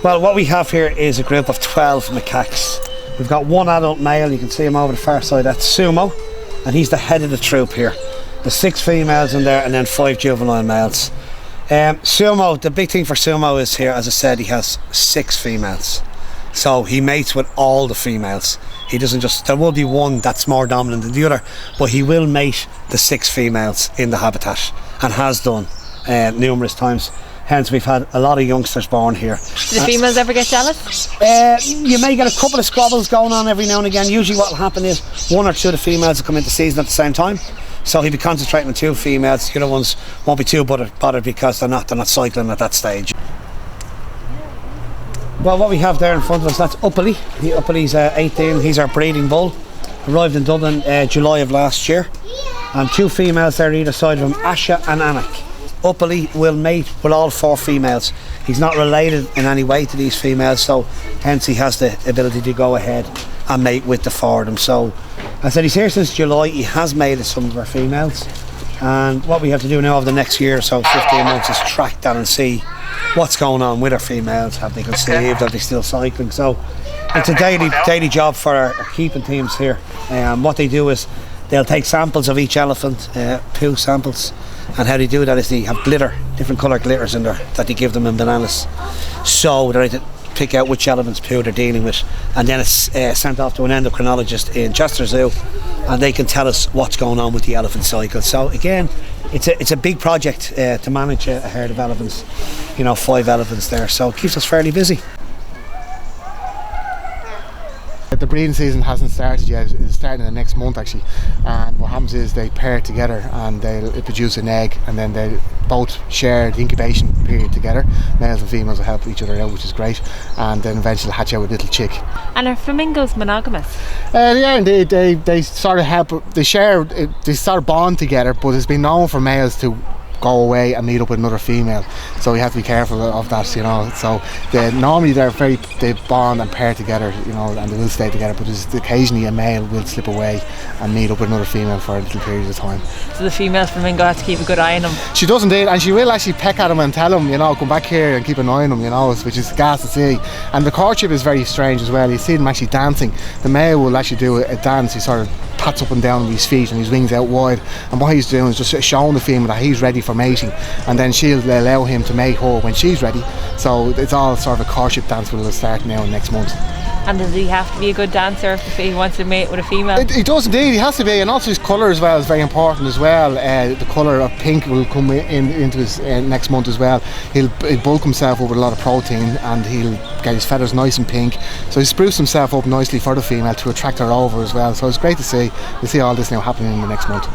Well, what we have here is a group of 12 macaques. We've got one adult male, you can see him over the far side, that's Sumo, and he's the head of the troop here. There's 6 females in there and then 5 juvenile males. Sumo, the big thing for Sumo is here, as I said, he has 6 females. So he mates with all the females. He doesn't just, there will be one that's more dominant than the other, but he will mate the 6 females in the habitat and has done numerous times. Hence we've had a lot of youngsters born here. Do the females ever get jealous? You may get a couple of squabbles going on every now and again. Usually what will happen is 1 or 2 of the females will come into season at the same time. So he'll be concentrating on 2 females. The other ones won't be too bothered because they're not cycling at that stage. Well, what we have there in front of us, that's Uppily. The Uppily's 18, he's our breeding bull. Arrived in Dublin July of last year. And 2 females there either side of him, Asha and Anak. Uppily will mate with all 4 females. He's not related in any way to these females, so hence he has the ability to go ahead and mate with the 4 of them. So, I said he's here since July. He has mated some of our females, and what we have to do now over the next year or so, 15 months, is track that and see what's going on with our females. Have they conceived? Are they still cycling? So it's a daily job for our keeping teams here. What they do is they'll take samples of each elephant, poo samples, and how they do that is they have glitter, different colour glitters in there that they give them in bananas. So they're able to pick out which elephant's poo they're dealing with, and then it's sent off to an endocrinologist in Chester Zoo, and they can tell us what's going on with the elephant cycle. So again, it's a big project to manage a herd of elephants, 5 elephants there, so it keeps us fairly busy. The breeding season hasn't started yet. It's starting in the next month actually, and what happens is they pair together and they'll produce an egg, and then they both share the incubation period together. Males and females will help each other out, which is great, and then eventually hatch out a little chick. And are flamingos monogamous? Yeah, indeed. They sort of help, they sort of bond together, but it's been known for males to go away and meet up with another female, so we have to be careful of that, so normally they bond and pair together, and they will stay together, but occasionally a male will slip away and meet up with another female for a little period of time. So the female flamingo has to keep a good eye on him? She does indeed, and she will actually peck at him and tell him, come back here and keep an eye on him, which is gas to see. And the courtship is very strange as well. You see them actually dancing. The male will actually do a dance. He sort of pats up and down with his feet and his wings out wide, and what he's doing is just showing the female that he's ready for mating, and then she'll allow him to mate her when she's ready. So it's all sort of a courtship dance that will start now next month. And does he have to be a good dancer if he wants to mate with a female? He does indeed, he has to be, and also his colour as well is very important as well. The colour of pink will come into his next month as well. He'll bulk himself up with a lot of protein, and he'll get his feathers nice and pink, so he'll spruce himself up nicely for the female to attract her over as well. So it's great to see. We'll see all this now happening in the next month.